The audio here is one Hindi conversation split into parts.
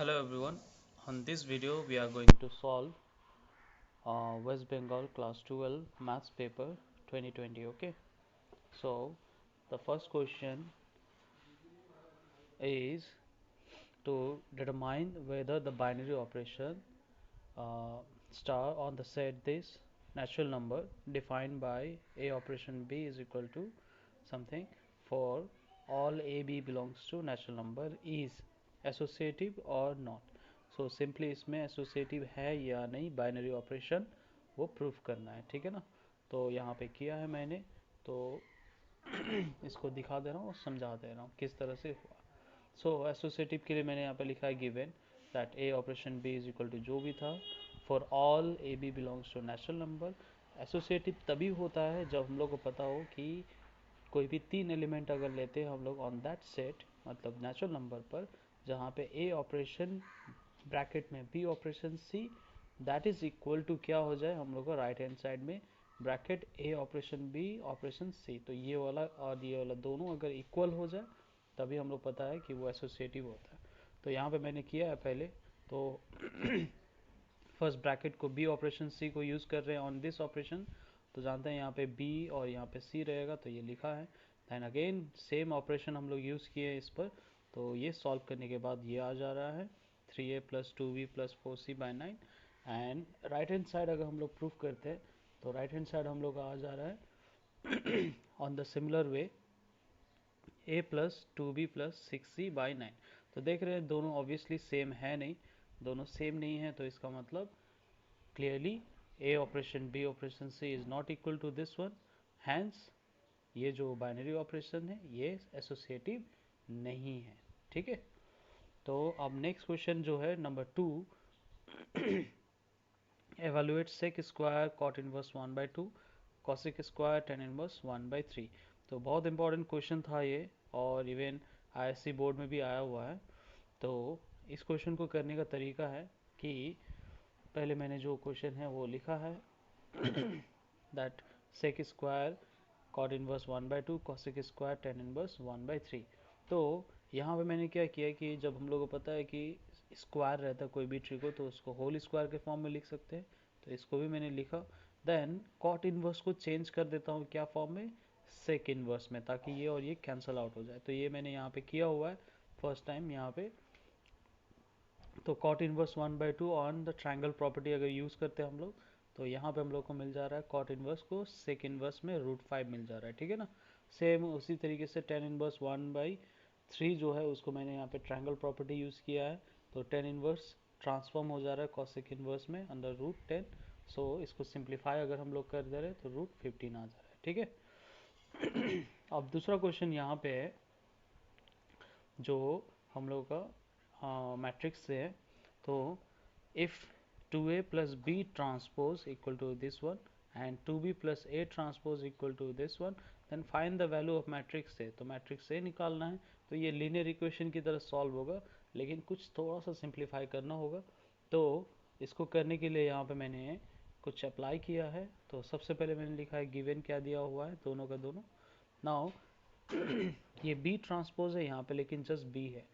Hello everyone. On this video we are going to solve West Bengal class 12 maths paper 2020. Okay, so the first question is to determine whether the binary operation star on the set this natural number defined by a operation b is equal to something for all a b belongs to natural number is associative or not. So simply इसमें एसोसिएटिव है या नहीं बाइनरी ऑपरेशन वो प्रूफ करना है, ठीक है ना। तो यहाँ पे किया है मैंने, तो इसको दिखा दे रहा हूँ और समझा दे रहा हूँ किस तरह से हुआ। सो एसोसिएटिव के लिए मैंने यहाँ पे लिखा है given that A operation B is equal to जो भी था for all A B belongs to natural number. Associative तभी होता है जब हम लोग को पता हो कि कोई भी तीन एलिमेंट अगर लेते हैं हम लोग ऑन दैट सेट, मतलब नेचुरल नंबर पर, जहाँ पे ए ऑपरेशन ब्रैकेट में B operation C that is equal to क्या हो जाए हम लोग को राइट हैंड साइड में bracket A operation B operation C, तो ये वाला और ये वाला दोनों अगर इक्वल हो जाए तभी हम लोग पता है कि वो एसोसिएटिव होता है। तो यहाँ पे मैंने किया है पहले, तो फर्स्ट ब्रैकेट को बी ऑपरेशन सी को यूज़ कर रहे हैं ऑन दिस ऑपरेशन, तो जानते हैं यहाँ पे बी और यहाँ पे सी रहेगा, तो ये लिखा है। दैन अगेन सेम ऑपरेशन हम लोग यूज़ किए इस पर, तो ये सॉल्व करने के बाद ये आ जा रहा है 3a plus 2b plus 4c by 9। And right hand side अगर हम लोग प्रूफ करते हैं तो राइट हैंड साइड हम लोग का आ जा रहा है on the similar way a plus 2b plus 6c by 9। तो देख रहे हैं दोनों ऑब्वियसली सेम है नहीं, दोनों सेम नहीं है, तो इसका मतलब clearly a operation b operation c is not equal to this one, hence ये जो बाइनरी ऑपरेशन है ये एसोसिएटिव नहीं है, ठीक है। तो अब नेक्स्ट क्वेश्चन जो है number 2, evaluate sec square cot inverse 1/2 cosec square tan inverse 1/3। तो बहुत इंपॉर्टेंट क्वेश्चन था ये, और इवन आईएससी बोर्ड में भी आया हुआ है। तो इस क्वेश्चन को करने का तरीका है कि पहले मैंने जो क्वेश्चन है वो लिखा है that sec square cot inverse 1/2 cosec square tan inverse 1/3। तो यहाँ पे मैंने क्या किया कि जब हम लोगों को पता है कि स्क्वायर रहता है कोई भी ट्री को, तो उसको होल स्क्वायर के फॉर्म में लिख सकते हैं, तो इसको भी मैंने लिखा। देन कॉट इनवर्स को चेंज कर देता हूँ क्या फॉर्म में, सेक इनवर्स में, ताकि ये और ये कैंसिल आउट हो जाए। तो ये मैंने यहाँ पे किया हुआ है फर्स्ट टाइम यहाँ पे। तो cot inverse 1/2 on the triangle property अगर यूज़ करते हैं हम लोग, तो यहाँ पे हम लोग को मिल जा रहा है कॉट इनवर्स को सेक इनवर्स में √5 मिल जा रहा है, ठीक है ना। सेम उसी तरीके से टेन इनवर्स 1/3 जो है उसको मैंने यहाँ पे ट्रायंगल प्रॉपर्टी यूज़ किया है, तो टेन इनवर्स ट्रांसफॉर्म हो जा रहा है कॉसेक इनवर्स में अंडर √10। सो इसको सिंप्लीफाई अगर हम लोग कर दे रहे हैं तो √15 आ जा रहा है, ठीक है। अब दूसरा क्वेश्चन यहाँ पे है जो हम लोग का मैट्रिक्स से है। तो if 2a plus B transpose equal to this one and 2b plus a transpose equal to this one, then find the value of matrix से। तो मैट्रिक्स से निकालना है, तो ये लीनियर इक्वेशन की तरह सॉल्व होगा, लेकिन कुछ थोड़ा सा सिंप्लीफाई करना होगा। तो इसको करने के लिए यहाँ पे मैंने कुछ अप्लाई किया है। तो सबसे पहले मैंने लिखा है गिवन क्या दिया हुआ है दोनों का दोनों। नाउ ये बी ट्रांसपोज है यहाँ पे, लेकिन जस्ट बी है,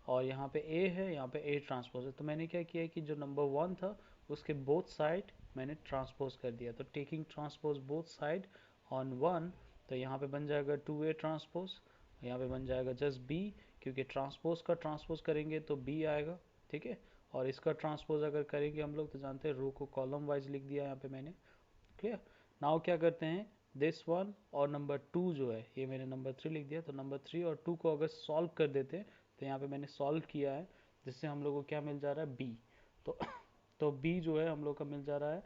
और यहाँ पे ए है, यहाँ पे ए ट्रांसपोज है। तो मैंने क्या किया है कि जो नंबर 1 था उसके बोथ साइड मैंने ट्रांसपोज कर दिया, तो taking transpose both side on 1, तो यहाँ पे बन जाएगा 2a ट्रांसपोज, यहाँ पे बन जाएगा जस्ट बी, क्योंकि ट्रांसपोज का ट्रांसपोज करेंगे तो बी आएगा, ठीक है। और इसका ट्रांसपोज अगर करेंगे हम लोग तो जानते हैं रो को कॉलम वाइज लिख दिया यहाँ पे मैंने, क्लियर। नाउ क्या करते हैं, दिस वन और नंबर 2 जो है ये मैंने नंबर 3 लिख दिया, तो नंबर 3 और 2 को अगर सॉल्व कर देते हैं तो यहाँ पे मैंने सॉल्व किया है, जिससे हम लोग को क्या मिल जा रहा है, बी। तो तो बी जो है हम लोग का मिल जा रहा है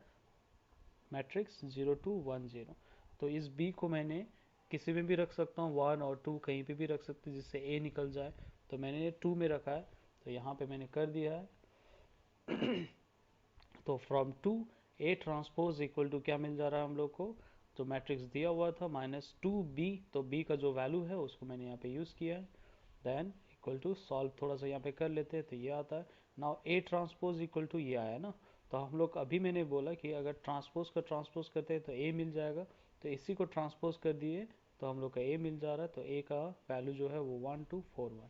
मैट्रिक्स 0 2 1 0। तो इस बी को मैंने किसी में भी रख सकता हूँ, 1 और 2 कहीं पे भी रख सकते हैं जिससे ए निकल जाए, तो मैंने 2 में रखा है, तो यहाँ पे मैंने कर दिया है। तो from 2 A transpose equal to क्या मिल जा रहा है हम लोग को, जो मैट्रिक्स दिया हुआ था -2b, तो b का जो वैल्यू है उसको मैंने यहाँ पे यूज़ किया है। देन इक्वल टू सॉल्व थोड़ा सा यहाँ पे कर लेते हैं, तो ये आता है। Now A transpose equal to ये आया ना, तो हम लोग अभी मैंने बोला कि अगर ट्रांसपोज का ट्रांसपोज करते हैं तो ए मिल जाएगा, तो इसी को ट्रांसपोज कर दिए तो हम लोग का ए मिल जा रहा है, तो ए का वैल्यू जो है वो 1241,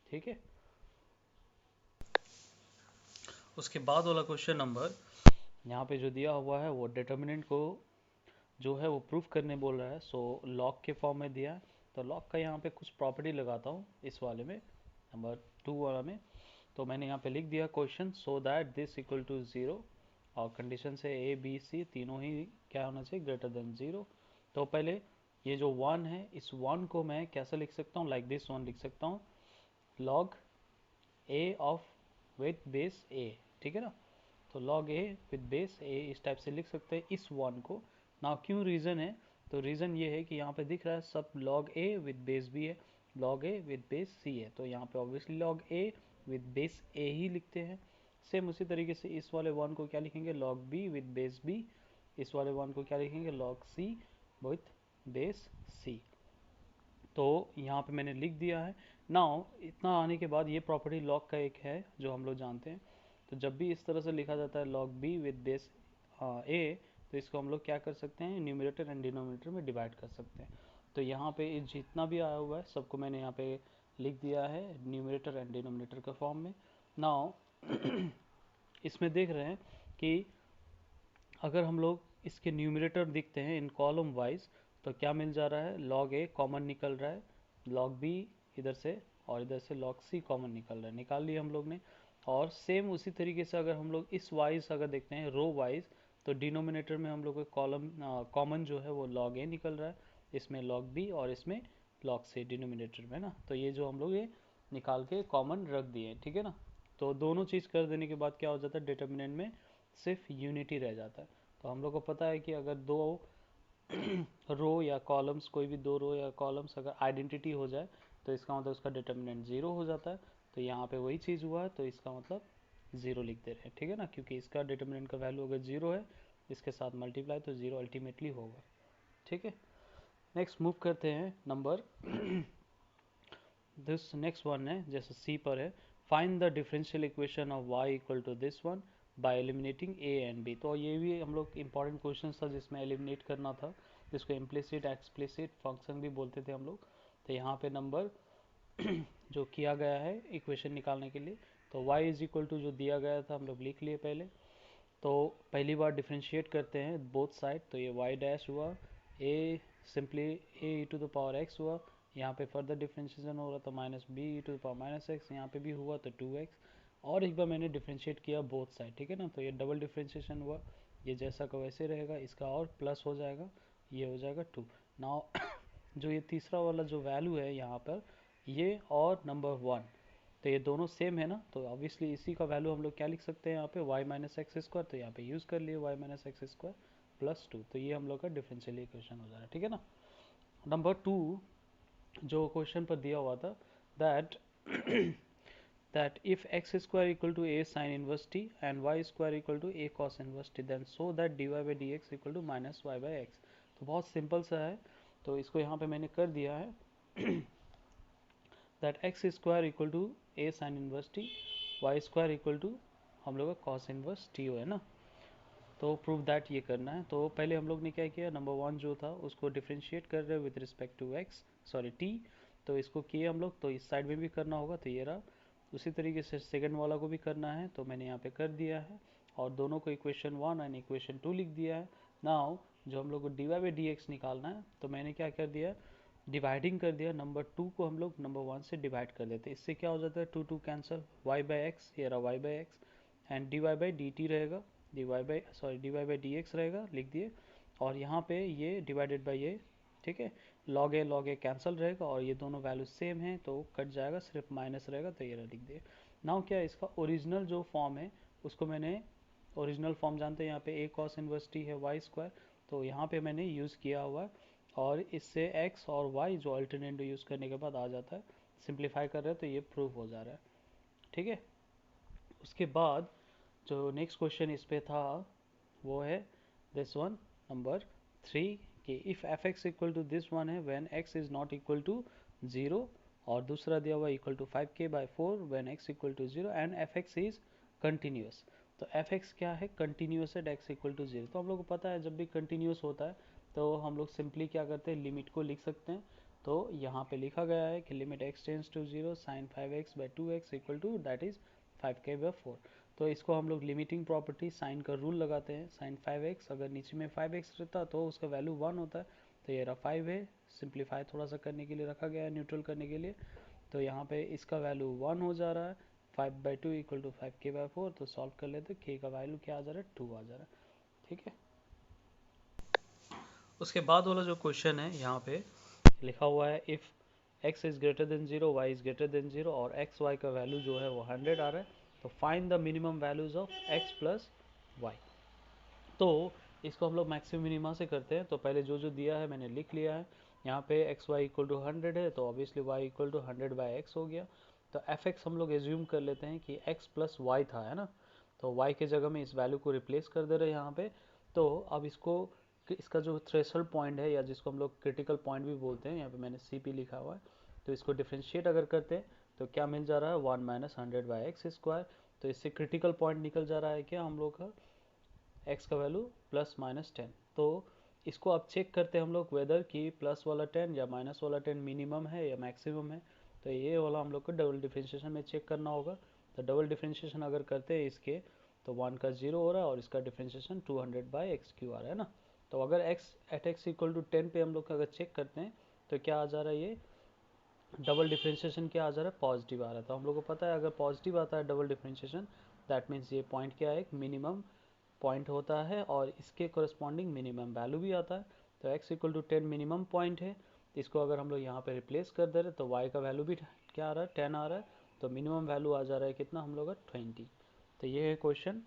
ठीक है। उसके बाद वाला क्वेश्चन नंबर यहाँ पे जो दिया हुआ है वो डिटर्मिनेंट को जो है वो प्रूफ करने बोल रहा है। सो लॉग के फॉर्म में दिया है, तो लॉग का यहाँ पे कुछ प्रॉपर्टी लगाता हूँ इस वाले में, नंबर 2 वाला में। तो मैंने यहाँ पे लिख दिया question so that this equal to 0, और कंडीशन से ए बी सी तीनों ही क्या होना चाहिए, ग्रेटर देन 0। तो पहले ये जो 1 है, इस 1 को मैं कैसे लिख सकता हूँ, लाइक दिस 1 लिख सकता हूँ, log A of with base A, ठीक है ना। तो log A with base A इस टाइप से लिख सकते हैं इस 1 को। ना क्यों रीज़न है, तो रीज़न ये है कि यहाँ पे दिख रहा है सब log A with base B है, log A with base C है, तो यहाँ पे obviously log A with base A ही लिखते हैं। सेम उसी तरीके से इस वाले 1 को क्या लिखेंगे, log B with base B, इस वाले 1 को क्या लिखेंगे, log C with base C. तो यहाँ पे मैंने लिख दिया है। नाउ इतना आने के बाद ये प्रॉपर्टी लॉग का एक है जो हम लोग जानते हैं। तो जब भी इस तरह से लिखा जाता है लॉग बी विद बेस ए, तो इसको हम लोग क्या कर सकते हैं, न्यूमरेटर एंड डिनोमिनेटर में डिवाइड कर सकते हैं। तो यहाँ पे जितना भी आया हुआ है सबको मैंने यहाँ पे लिख दिया है न्यूमरेटर एंड डिनोमिनेटर के फॉर्म में। नाउ इसमें देख रहे हैं कि अगर हम लोग इसके न्यूमरेटर दिखते हैं इन कॉलम वाइज, तो क्या मिल जा रहा है, लॉग ए कॉमन निकल रहा है, लॉग बी इधर से और इधर से लॉग सी कॉमन निकल रहा है, निकाल लिया हम लोग ने। और सेम उसी तरीके से अगर हम लोग इस वाइज अगर देखते हैं रो वाइज, तो डिनोमिनेटर में हम लोग को कॉलम कॉमन जो है वो लॉग ए निकल रहा है, इसमें लॉग बी और इसमें लॉग सी डिनोमिनेटर में ना। तो ये जो हम लोग ये निकाल के कॉमन रख दिए, ठीक है ना। तो दोनों चीज़ कर देने के बाद क्या हो जाता है, डिटर्मिनेंट में सिर्फ यूनिटी रह जाता है। तो हम लोग को पता है कि अगर दो रो या कॉलम्स, कोई भी दो रो या कॉलम्स अगर आइडेंटिटी हो जाए, तो इसका मतलब उसका डिटर्मिनेंट 0 हो जाता है। तो यहाँ पे वही चीज़ हुआ है, तो इसका मतलब 0 लिख दे रहे हैं, ठीक है ना, क्योंकि इसका डिटर्मिनेंट का वैल्यू अगर 0 है, इसके साथ मल्टीप्लाई, तो 0 अल्टीमेटली होगा, ठीक है। नेक्स्ट मूव करते हैं नंबर दिस नेक्स्ट वन है, जैसे सी पर है, find the differential equation of y equal to this one by eliminating a and b। तो ये भी हम लोग इंपॉर्टेंट क्वेश्चन था जिसमें एलिमिनेट करना था, जिसको इम्प्लिसिट एक्सप्लिसिट फंक्शन भी बोलते थे हम लोग। तो यहाँ पे नंबर जो किया गया है इक्वेशन निकालने के लिए, तो y इज इक्वल टू जो दिया गया था हम लोग लिख लिए पहले। तो पहली बार डिफ्रेंशिएट करते हैं बोथ साइड, तो ये y डैश हुआ, a simply a e to the power x हुआ, यहाँ पे फर्दर डिफ्रेंशिएशन हो रहा था minus B E to the power minus X, यहाँ पे भी हुआ तो 2x, और एक बार मैंने डिफ्रेंशिएट किया बोथ साइड, ठीक है ना। तो ये डबल डिफ्रेंशिएशन हुआ, ये जैसा का वैसे रहेगा, इसका और प्लस हो जाएगा, ये हो जाएगा 2। नाउ जो ये तीसरा वाला जो वैल्यू है यहाँ पर, ये और नंबर 1, तो ये दोनों सेम है ना, तो ऑब्वियसली इसी का वैल्यू हम लोग क्या लिख सकते हैं यहाँ पे, y माइनस एक्स स्क्वायर, तो यहाँ पे यूज़ कर लिए y minus x square plus 2, तो ये हम लोग का डिफरेंशियल इक्वेशन हो जा रहा है, ठीक है ना। नंबर 2 जो क्वेश्चन पर दिया हुआ था, that that if x square equal to a sin inverse t and y square equal to a cos inverse t, then so that dy by dx equal to minus y by x। तो बहुत सिंपल सा है, तो इसको यहाँ पे मैंने कर दिया है that x square equal to a sin inverse t, y square equal to हम लोग का cos inverse t है ना। तो प्रूव दैट ये करना है। तो पहले हम लोग ने क्या किया, नंबर 1 जो था उसको डिफ्रेंशिएट कर रहे हैं with respect to X, sorry T, तो इसको किए हम लोग, तो इस साइड में भी करना होगा, तो ये रहा। उसी तरीके से सेकंड वाला को भी करना है, तो मैंने यहाँ पे कर दिया है, और दोनों को इक्वेशन 1 एंड इक्वेशन 2 लिख दिया है। नाउ जो हम लोग को D Y by D X निकालना है, तो मैंने क्या कर दिया, डिवाइडिंग कर दिया, नंबर 2 को हम लोग नंबर 1 से डिवाइड कर देते हैं, इससे क्या हो जाता है 2 2 कैंसिल, y बाई एक्स, ये रहा y by X, and D Y by D T रहेगा, D Y by D X रहेगा, लिख दिए। और यहाँ पे ये डिवाइडेड बाई ये, ठीक है, लॉग ए कैंसिल रहेगा, और ये दोनों वैल्यू सेम है तो कट जाएगा, सिर्फ माइनस रहेगा, तो ये लिख दिए। नाउ क्या इसका ओरिजिनल जो फॉर्म है उसको मैंने, ओरिजिनल फॉर्म जानते हैं यहाँ पे a cos इनवर्स t है y स्क्वायर, तो यहाँ पे मैंने यूज़ किया हुआ है, और इससे x और y जो अल्टरनेट यूज़ करने के बाद आ जाता है, सिंप्लीफाई कर रहे हैं तो ये प्रूव हो जा रहा है, ठीक है। उसके बाद जो नेक्स्ट क्वेश्चन इस पे था वो है दिस वन, नंबर 3, कि if F X equal to this one है when X is not equal to 0, और दूसरा दिया हुआ equal to 5k/4 when X equal to 0 and F X is continuous. तो एफ एक्स क्या है, continuous at X equal to 0। तो हम लोग को पता है जब भी कंटिन्यूस होता है तो हम लोग सिंपली क्या करते हैं, लिमिट को लिख सकते हैं। तो यहाँ पे लिखा गया है कि limit X tends to 0 sine 5x/2x equal to that is 5k/4। तो इसको हम लोग लिमिटिंग प्रॉपर्टी साइन का रूल लगाते हैं, साइन 5x, अगर नीचे में 5x रहता तो उसका वैल्यू 1 होता है, तो ये रहा 5 है, सिंप्लीफाई थोड़ा सा करने के लिए रखा गया है, न्यूट्रल करने के लिए। तो यहाँ पे इसका वैल्यू 1 हो जा रहा है, 5/2 इक्वल टू 5k/4। तो सॉल्व कर लेते, k का वैल्यू क्या आ जा रहा है, 2 आ जा रहा है। ठीक है, उसके बाद वाला जो क्वेश्चन है यहाँ पे लिखा हुआ है, if x is greater than 0, y is greater than 0 और x y का वैल्यू जो है वो 100 आ रहा है, तो find the minimum values of x plus Y. तो इसको हम लोग मैक्सिमम मिनिमा से करते हैं। तो पहले जो जो दिया है मैंने लिख लिया है। यहाँ पे एक्स वाई इक्वल टू 100 है, तो obviously y equal to 100/x हो गया। तो fx हम लोग एज्यूम कर लेते हैं कि x प्लस वाई था, है ना। तो y के जगह में इस वैल्यू को रिप्लेस कर दे रहे हैं यहाँ पे। तो अब इसको, इसका जो थ्रेशोल्ड पॉइंट है या जिसको हम लोग क्रिटिकल पॉइंट भी बोलते हैं, यहाँ पे मैंने CP लिखा हुआ है। तो इसको डिफ्रेंशिएट अगर करते हैं तो क्या मिल जा रहा है, 1 माइनस 100/x²। तो इससे क्रिटिकल पॉइंट निकल जा रहा है क्या हम लोग का, x का वैल्यू +-10। तो इसको अब चेक करते हैं हम लोग वेदर कि प्लस वाला 10 या माइनस वाला 10 मिनिमम है या मैक्सिमम है। तो ये वाला हम लोग को डबल डिफरेंशिएशन में चेक करना होगा। तो डबल डिफरेंशिएशन अगर करते हैं इसके, तो 1 का 0 हो रहा है और इसका डिफरेंशिएशन 200/x³ आ रहा है ना। तो अगर x इक्वल टू 10 पे हम लोग अगर चेक करते हैं तो क्या आ जा रहा है, ये डबल डिफरेंशिएशन क्या आ जा रहा है, पॉजिटिव आ रहा है। तो हम लोग को पता है अगर पॉजिटिव आता है डबल डिफरेंशिएशन, दैट मीन्स ये पॉइंट क्या है, एक मिनिमम पॉइंट होता है और इसके कोरस्पॉन्डिंग मिनिमम वैल्यू भी आता है। तो x equal to 10 minimum point है। इसको अगर हम लोग यहाँ पे रिप्लेस कर दे रहे तो y का वैल्यू भी क्या आ रहा है, 10 आ रहा है। तो मिनिमम वैल्यू आ जा रहा है कितना हम लोग का, 20। तो ये है क्वेश्चन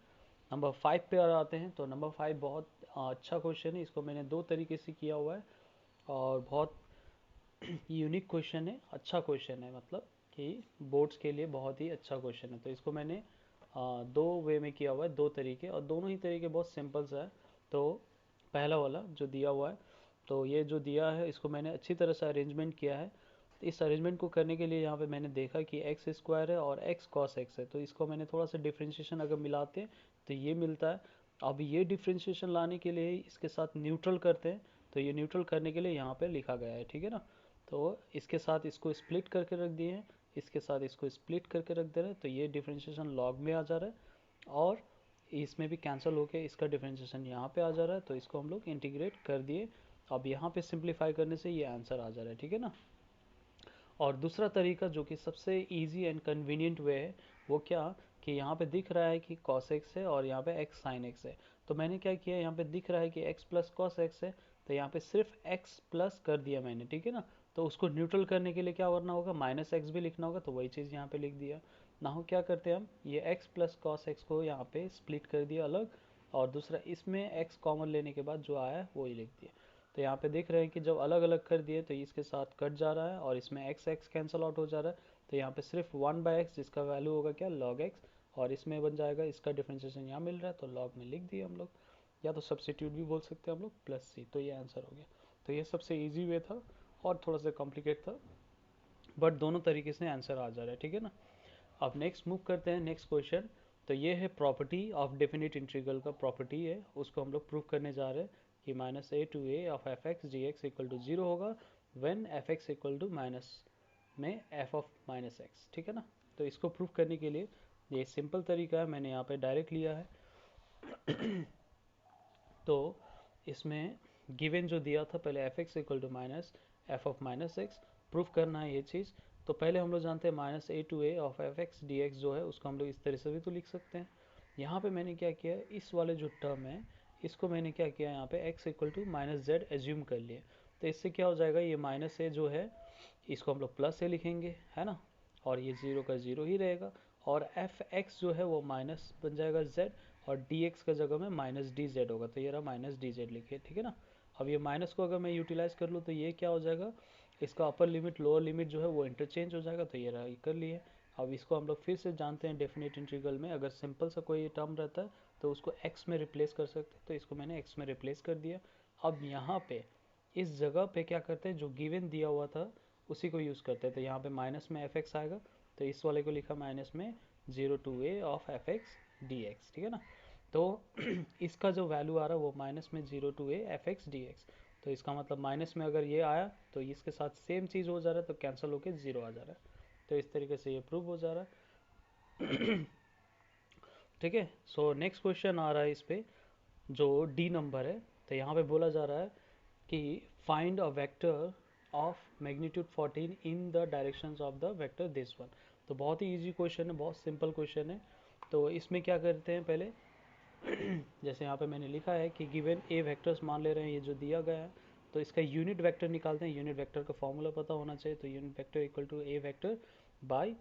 नंबर 5 पे आते हैं। तो नंबर 5 बहुत अच्छा क्वेश्चन है, इसको मैंने 2 तरीके से किया हुआ है और बहुत यूनिक क्वेश्चन है, अच्छा क्वेश्चन है, मतलब कि बोर्ड्स के लिए बहुत ही अच्छा क्वेश्चन है। तो इसको मैंने 2 वे में किया हुआ है, 2 तरीके, और दोनों ही तरीके बहुत सिंपल सा है। तो पहला वाला जो दिया हुआ है, तो ये जो दिया है इसको मैंने अच्छी तरह से अरेंजमेंट किया है। इस अरेंजमेंट को करने के लिए यहाँ पे मैंने देखा कि x² है और x cos x है, तो इसको मैंने थोड़ा सा डिफ्रेंशिएशन अगर मिलाते हैं तो ये मिलता है। अब ये डिफ्रेंशिएशन लाने के लिए इसके साथ न्यूट्रल करते हैं, तो ये न्यूट्रल करने के लिए यहाँ पे लिखा गया है, ठीक है ना। तो इसके साथ इसको स्प्लिट करके रख दिए हैं, इसके साथ इसको स्प्लिट करके रख दे रहे हैं, तो ये डिफरेंशिएशन लॉग में आ जा रहा है और इसमें भी कैंसिल होके इसका डिफरेंशिएशन यहाँ पे आ जा रहा है। तो इसको हम लोग इंटीग्रेट कर दिए। अब यहाँ पे सिंप्लीफाई करने से ये आंसर आ जा रहा है, ठीक है ना। और दूसरा तरीका जो कि सबसे इजी एंड कन्वीनियंट वे है, वो क्या, कि यहाँ पे दिख रहा है कि cos x है और यहाँ पे x sin x है। तो मैंने क्या किया, यहाँ पे दिख रहा है कि x प्लस cos x है, तो यहाँ पे सिर्फ x प्लस कर दिया मैंने, ठीक है ना। तो उसको न्यूट्रल करने के लिए क्या करना होगा, -x भी लिखना होगा, तो वही चीज़ यहाँ पे लिख दिया ना। हो क्या करते हैं हम, ये x प्लस cos x को यहाँ पे स्प्लिट कर दिया अलग, और दूसरा इसमें x कॉमन लेने के बाद जो आया वही लिख दिया। तो यहाँ पे देख रहे हैं कि जब अलग अलग कर दिए तो इसके साथ कट जा रहा है और इसमें x कैंसिल आउट हो जा रहा है। तो यहाँ पे सिर्फ 1/x जिसका वैल्यू होगा क्या, log x, और इसमें बन जाएगा, इसका डिफरेंशिएशन यहाँ मिल रहा है तो log में लिख दिए हम लोग, या तो सब्सिट्यूट भी बोल सकते हैं हम लोग, +c। तो ये आंसर हो गया। तो ये सबसे ईजी वे था और थोड़ा सा कॉम्प्लिकेट था, बट दोनों तरीके से आंसर आ जा रहा है, ठीक है ना। अब नेक्स्ट मूव करते हैं, नेक्स्ट क्वेश्चन। तो ये है प्रॉपर्टी ऑफ डेफिनेट इंटीग्रल का प्रॉपर्टी है, उसको हम लोग प्रूव करने जा रहे हैं कि -a to a of f(x) dx equal to 0 होगा when f(x) equal to minus में f ऑफ -x, ठीक है ना। तो इसको प्रूव करने के लिए ये सिंपल तरीका है, मैंने यहाँ पे डायरेक्ट लिया है। तो इसमें गिवन जो दिया था पहले f(x) equal to minus f of -x, proof करना है ये चीज़। तो पहले हम लोग जानते हैं -a to a of f(x) dx जो है उसको हम लोग इस तरह से भी तो लिख सकते हैं। यहाँ पे मैंने क्या किया, इस वाले जो टर्म है इसको मैंने क्या किया, यहाँ पे x equal to -z assume कर लिए। तो इससे क्या हो जाएगा, ये -a जो है इसको हम लोग +a लिखेंगे, है ना, और ये 0 का 0 ही रहेगा, और f(x) जो है वो माइनस बन जाएगा z, और dx का जगह में -dz होगा, तो ये रहा -dz लिखे, ठीक है ना। अब ये माइनस को अगर मैं यूटिलाइज कर लूँ तो ये क्या हो जाएगा, इसका अपर लिमिट लोअर लिमिट जो है वो इंटरचेंज हो जाएगा, तो ये रहा, ये कर लिए। अब इसको हम लोग फिर से जानते हैं डेफिनेट इंटीग्रल में अगर सिंपल सा कोई टर्म रहता है तो उसको x में रिप्लेस कर सकते हैं, तो इसको मैंने x में रिप्लेस कर दिया। अब यहाँ पे इस जगह पे क्या करते हैं, जो गिवन दिया हुआ था उसी को यूज़ करते हैं। तो यहाँ पे माइनस में f(x) आएगा, तो इस वाले को लिखा माइनस में 0 to a of f(x) dx, ठीक है ना। तो इसका जो वैल्यू आ रहा है वो माइनस में 0 to a f(x) dx, तो इसका मतलब माइनस में अगर ये आया तो इसके साथ सेम चीज़ हो जा रहा है, तो कैंसिल होके 0 आ जा रहा है। तो इस तरीके से ये प्रूव हो जा रहा है। ठीक है। सो नेक्स्ट क्वेश्चन आ रहा है इस पे, जो डी नंबर है। तो यहाँ पे बोला जा रहा है कि find a vector of magnitude 14 in the directions of the vector this one. तो बहुत ही इजी क्वेश्चन है, बहुत सिंपल क्वेश्चन है। तो इसमें क्या करते हैं पहले, जैसे यहाँ पे मैंने लिखा है कि गिवन ए वेक्टर्स मान ले रहे हैं, ये जो दिया गया है, तो इसका यूनिट वेक्टर निकालते हैं। यूनिट वेक्टर का फॉर्मूला पता होना चाहिए। तो unit vector equal to A vector by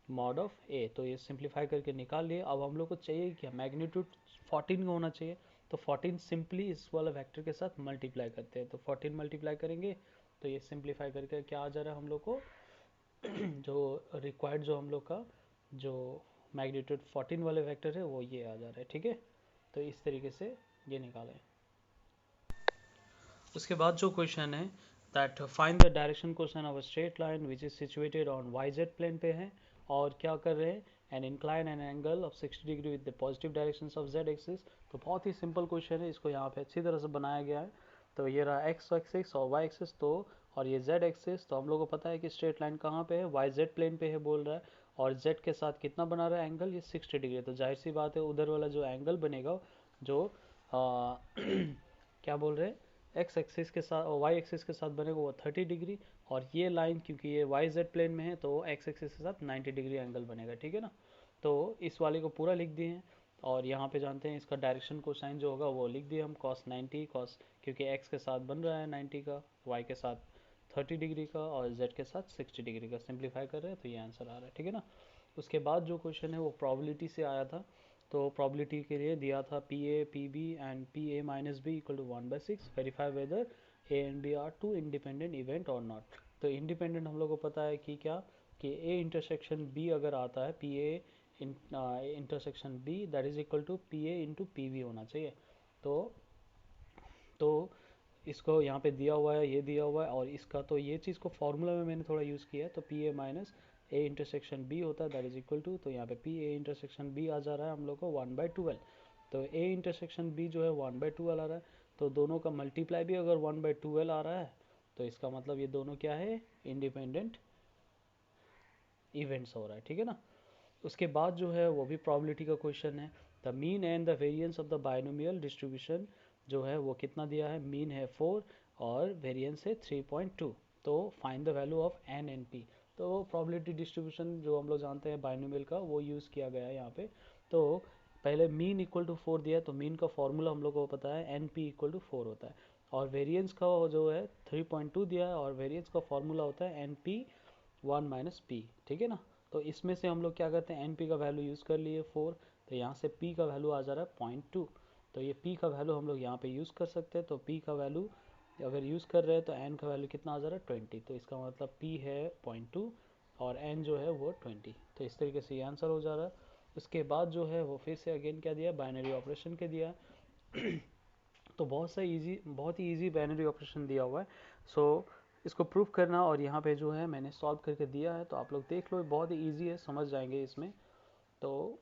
mod of A. तो ये सिंप्लीफाई करके निकाल लिए। अब हम लोग को चाहिए क्या, मैग्नीट्यूड 14 का होना चाहिए। तो 14 सिंपली इस वाला वेक्टर के साथ मल्टीप्लाई करते हैं। तो 14 मल्टीप्लाई करेंगे तो ये सिंप्लीफाई करके क्या आ जा रहा है हम लोग को, जो रिक्वायर्ड जो हम लोग का जो मैग्नीट्यूड 14 वाले वेक्टर है वो ये आ जा रहा है। ठीक है, तो इस तरीके से ये निकालें। उसके बाद जो क्वेश्चन है, that find the direction question of a straight line which is situated on Y Z plane पे है, और क्या कर रहे हैं, an incline an angle of 60 degree with the positive direction of Z axis. तो बहुत ही सिंपल क्वेश्चन है, इसको यहाँ पे अच्छी तरह से बनाया गया है। तो ये रहा एक्स एक्सिस और वाई एक्सिस, तो और ये जेड एक्सिस। तो हम लोग को पता है कि स्ट्रेट लाइन कहाँ पे है, वाई जेड प्लेन पे है बोल रहा है, और जेड के साथ कितना बना रहा है एंगल, ये 60 डिग्री। तो जाहिर सी बात है उधर वाला जो एंगल बनेगा, जो क्या बोल रहे हैं, एक्स एक्सिस के साथ और वाई एक्सिस के साथ बनेगा वो 30 डिग्री। और ये लाइन क्योंकि ये वाई जेड प्लेन में है तो एक्स एक्सिस के साथ 90 डिग्री एंगल बनेगा। ठीक है ना। तो इस वाले को पूरा लिख दिए हैं, और यहाँ पे जानते हैं इसका डायरेक्शन को साइन जो होगा वो लिख दिए हम, कॉस 90 कॉस, क्योंकि एक्स के साथ बन रहा है 90 का, वाई के साथ 30 डिग्री का, और जेड के साथ 60 डिग्री का। सिंप्लीफाई कर रहे हैं तो ये आंसर आ रहा है। ठीक है ना। उसके बाद जो क्वेश्चन है वो प्रोबेबिलिटी से आया था। तो प्रोबेबिलिटी के लिए दिया था P A P B and P A minus B equal to 1/6, verify whether A and B are two independent event और नॉट। तो इंडिपेंडेंट हम लोग को पता है कि क्या, कि ए इंटरसेक्शन बी अगर आता है, P A intersection B that is equal to P A into P B होना चाहिए। तो तो इसको यहाँ पे दिया हुआ है, ये दिया हुआ है, और इसका तो ये चीज़ को फॉर्मूला में मैंने थोड़ा यूज़ किया है। तो P A minus A intersection B होता है दैट इज इक्वल टू, तो यहाँ पे पी ए इंटरसेक्शन बी आ जा रहा है हम लोग को 1/12। तो ए इंटरसेक्शन बी जो है 1/12 आ रहा है। तो दोनों का मल्टीप्लाई भी अगर 1/12 आ रहा है, तो इसका मतलब ये दोनों क्या है, इंडिपेंडेंट इवेंट्स हो रहा है। ठीक है ना। उसके बाद जो है वो भी प्रोबेबिलिटी का क्वेश्चन है। The mean and the variance of the binomial distribution जो है वो कितना दिया है, मीन है 4 और वेरिएंस है 3.2। तो find the value of N N P. तो प्रोबेबिलिटी डिस्ट्रीब्यूशन जो हम लोग जानते हैं बाइनोमियल का, वो यूज़ किया गया है यहाँ पे। तो पहले मीन इक्वल टू 4 दिया है, तो मीन का फॉर्मूला हम लोग को पता है एन पी इक्वल टू 4 होता है। और वेरिएंस का जो है 3.2 दिया है, और वेरिएंस का फॉर्मूला होता है एन पी 1 - पी। ठीक है ना। तो इसमें से हम लोग क्या करते हैं, एन पी का वैल्यू यूज़ कर लिए 4, तो यहाँ से पी का वैल्यू आ जा रहा है 0.2। तो ये पी का वैल्यू हम लोग यहाँ पे यूज़ कर सकते हैं। तो पी का वैल्यू अगर यूज़ कर रहे हैं तो एन का वैल्यू कितना आ जा रहा है 20। तो इसका मतलब पी है 0.2 और एन जो है वो 20। तो इस तरीके से ये आंसर हो जा रहा है। उसके बाद जो है वो फिर से अगेन क्या दिया, बाइनरी ऑपरेशन के दिया। तो बहुत ही इजी बाइनरी ऑपरेशन दिया हुआ है। सो इसको प्रूफ करना, और यहाँ पे जो है मैंने सॉल्व करके दिया है, तो आप लोग देख लो, बहुत ही इजी है, समझ जाएंगे इसमें। तो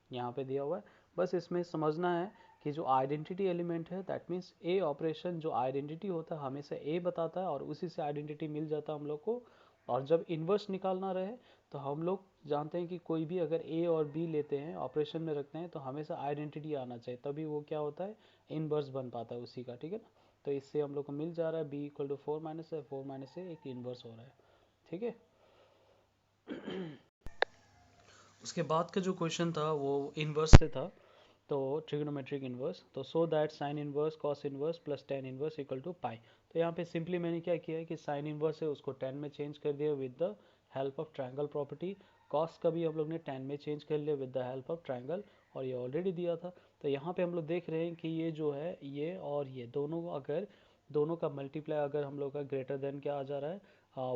यहाँ पे दिया हुआ है, बस इसमें समझना है कि जो आइडेंटिटी एलिमेंट है दैट मीन्स ए ऑपरेशन, जो आइडेंटिटी होता है हमेशा ए बताता है, और उसी से आइडेंटिटी मिल जाता है हम लोग को। और जब इन्वर्स निकालना रहे तो हम लोग जानते हैं कि कोई भी अगर ए और बी लेते हैं ऑपरेशन में रखते हैं तो हमेशा आइडेंटिटी आना चाहिए, तभी वो क्या होता है, इन्वर्स बन पाता है उसी का। ठीक है ना। तो इससे हम लोग को मिल जा रहा है बी इक्वल टू 4 - 4 - एक इन्वर्स हो रहा है। ठीक है। उसके बाद का जो क्वेश्चन था वो इन्वर्स से था। तो ट्रिग्नोमेट्रिक इन्वर्स, तो so that sine inverse cos inverse plus tan inverse equal to pi. तो यहाँ पे सिंपली मैंने क्या किया है कि साइन इन्वर्स है उसको टेन में चेंज कर दिया with the help of triangle property. Cos का भी हम लोग ने टेन में चेंज कर लिया with the help of triangle, और ये ऑलरेडी दिया था। तो यहाँ पे हम लोग देख रहे हैं कि ये जो है ये और ये दोनों, अगर दोनों का मल्टीप्लाई अगर हम लोग का ग्रेटर देन क्या आ जा रहा है,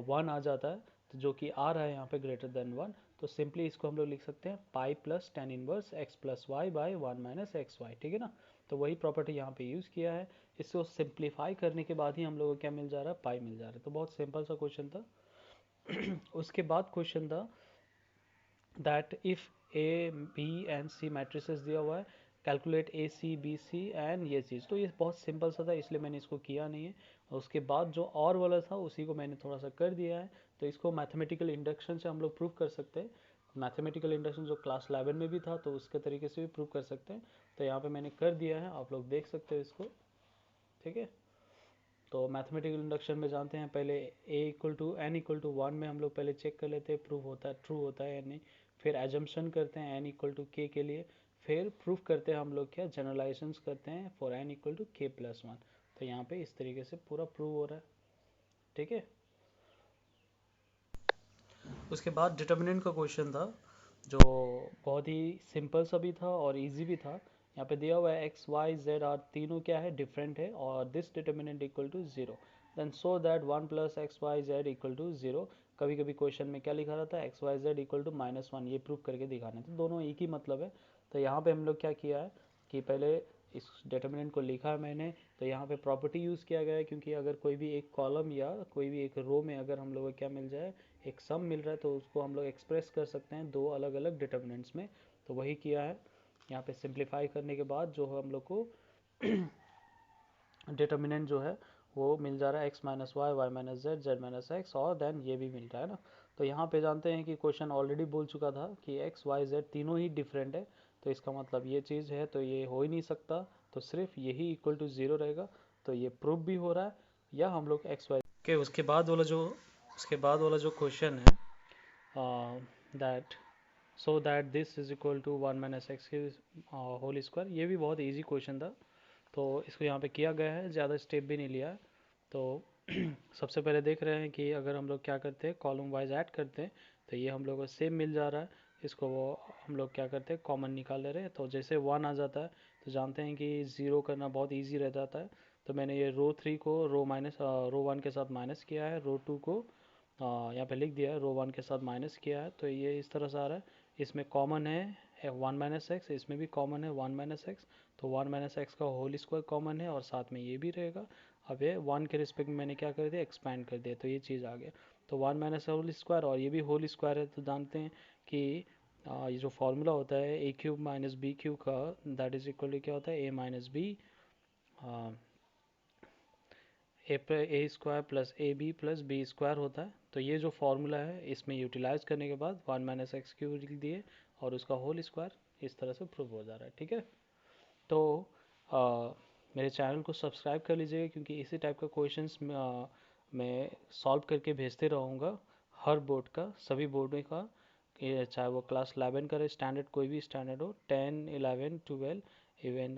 1 आ जाता है, तो जो कि आ रहा है यहाँ पे ग्रेटर देन 1। तो सिंपली इसको हम लोग लिख सकते हैं pi plus tan inverse X plus Y by 1 - XY। ठीक है ना। तो वही प्रॉपर्टी यहाँ पे यूज़ किया है। इसको सिंप्लीफाई करने के बाद ही हम लोग को क्या मिल जा रहा है, पाई मिल जा रहा है। तो बहुत सिंपल सा क्वेश्चन था। उसके बाद क्वेश्चन था that if A B and C matrices दिया हुआ है, calculate A C B C and ये चीज़। तो ये बहुत सिंपल सा था, इसलिए मैंने इसको किया नहीं है। और उसके बाद जो और वाला था उसी को मैंने थोड़ा सा कर दिया है। तो इसको मैथमेटिकल इंडक्शन से हम लोग प्रूव कर सकते हैं। मैथमेटिकल इंडक्शन जो क्लास 11 में भी था, तो उसके तरीके से भी प्रूव कर सकते हैं। तो यहाँ पे मैंने कर दिया है, आप लोग देख सकते हो इसको, ठीक है। तो मैथमेटिकल इंडक्शन में जानते हैं पहले n=1 में हम लोग पहले चेक कर लेते हैं प्रूव होता है, ट्रू होता है या नहीं। फिर एजम्पशन करते हैं n=k के लिए, फिर प्रूफ करते हैं हम लोग क्या, जनरलाइजेशंस करते हैं फॉर n=k+1। तो यहाँ पे इस तरीके से पूरा प्रूव हो रहा है, ठीक है। उसके बाद डिटर्मिनेंट का क्वेश्चन था, जो बहुत ही सिंपल सा भी था और इजी भी था। यहाँ पे दिया हुआ है एक्स वाई जेड आर तीनों क्या है, डिफरेंट है, और this determinant equal to zero, then so that 1 + x y z = 0। कभी कभी क्वेश्चन में क्या लिखा रहता है, X Y Z equal to -1, ये प्रूव करके दिखाना है। तो दोनों एक ही मतलब है। तो यहाँ पे हम लोग क्या किया है कि पहले इस डिटर्मिनेंट को लिखा है मैंने। तो यहाँ पे प्रॉपर्टी यूज़ किया गया है, क्योंकि अगर कोई भी एक कॉलम या कोई भी एक रो में अगर हम लोग को क्या मिल जाए, एक सम मिल रहा है, तो उसको हम लोग एक्सप्रेस कर सकते हैं दो अलग अलग डिटर्मिनेंट्स में। तो वही किया है यहाँ पे। सिंप्लीफाई करने के बाद जो हम लोग को डिटर्मिनेंट जो है वो मिल जा रहा है x-y, y-z, z-x, और देन ये भी मिल रहा है ना। तो यहाँ पे जानते हैं कि क्वेश्चन ऑलरेडी बोल चुका था कि x y z तीनों ही डिफरेंट है, तो इसका मतलब ये चीज़ है, तो ये हो ही नहीं सकता, तो सिर्फ यही इक्वल टू ज़ीरो रहेगा। तो ये प्रूफ भी हो रहा है, या हम लोग x y के उसके बाद वाला जो क्वेश्चन है, that so that this is equal to 1 - x की होल स्क्वायर, ये भी बहुत इजी क्वेश्चन था। तो इसको यहाँ पे किया गया है, ज़्यादा स्टेप भी नहीं लिया है। तो सबसे पहले देख रहे हैं कि अगर हम लोग क्या करते हैं, कॉलम वाइज ऐड करते हैं, तो ये हम लोग को सेम मिल जा रहा है। इसको वो हम लोग क्या करते हैं, कॉमन निकाल ले रहे हैं। तो जैसे 1 आ जाता है, तो जानते हैं कि ज़ीरो करना बहुत ईजी रह जाता है। तो मैंने ये रो 3 को रो 1 के साथ माइनस किया है, रो 2 को यहाँ पे लिख दिया है, रो 1 के साथ माइनस किया है। तो ये इस तरह से आ रहा है। इसमें कॉमन है 1 - x, इसमें भी कॉमन है 1 - x। तो 1 - x का होल स्क्वायर कॉमन है, और साथ में ये भी रहेगा। अब ये 1 के रिस्पेक्ट में मैंने क्या कर दिया, एक्सपैंड कर दिया, तो ये चीज़ आ गया। तो 1 - होल स्क्वायर, और ये भी होल स्क्वायर है। तो जानते हैं कि ये जो फार्मूला होता है a³ - b³ का, दैट इज इक्वल टू क्या होता है, a - b a² + ab + b² होता है। तो ये जो फार्मूला है, इसमें यूटिलाइज करने के बाद 1 - x³ लिख दिए, और उसका होल स्क्वायर इस तरह से प्रूव हो जा रहा है, ठीक है। तो मेरे चैनल को सब्सक्राइब कर लीजिएगा, क्योंकि इसी टाइप का क्वेश्चंस मैं सॉल्व करके भेजते रहूँगा, हर बोर्ड का, सभी बोर्डों का, चाहे वो क्लास 11 का स्टैंडर्ड, कोई भी स्टैंडर्ड हो, 10, 11, 12, इवन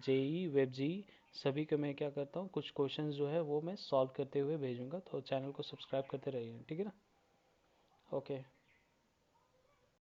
जेई, वेब जी, सभी का मैं क्या करता हूँ, कुछ क्वेश्चंस जो है वो मैं सॉल्व करते हुए भेजूँगा। तो चैनल को सब्सक्राइब करते रहिए, ठीक है ना। ओके।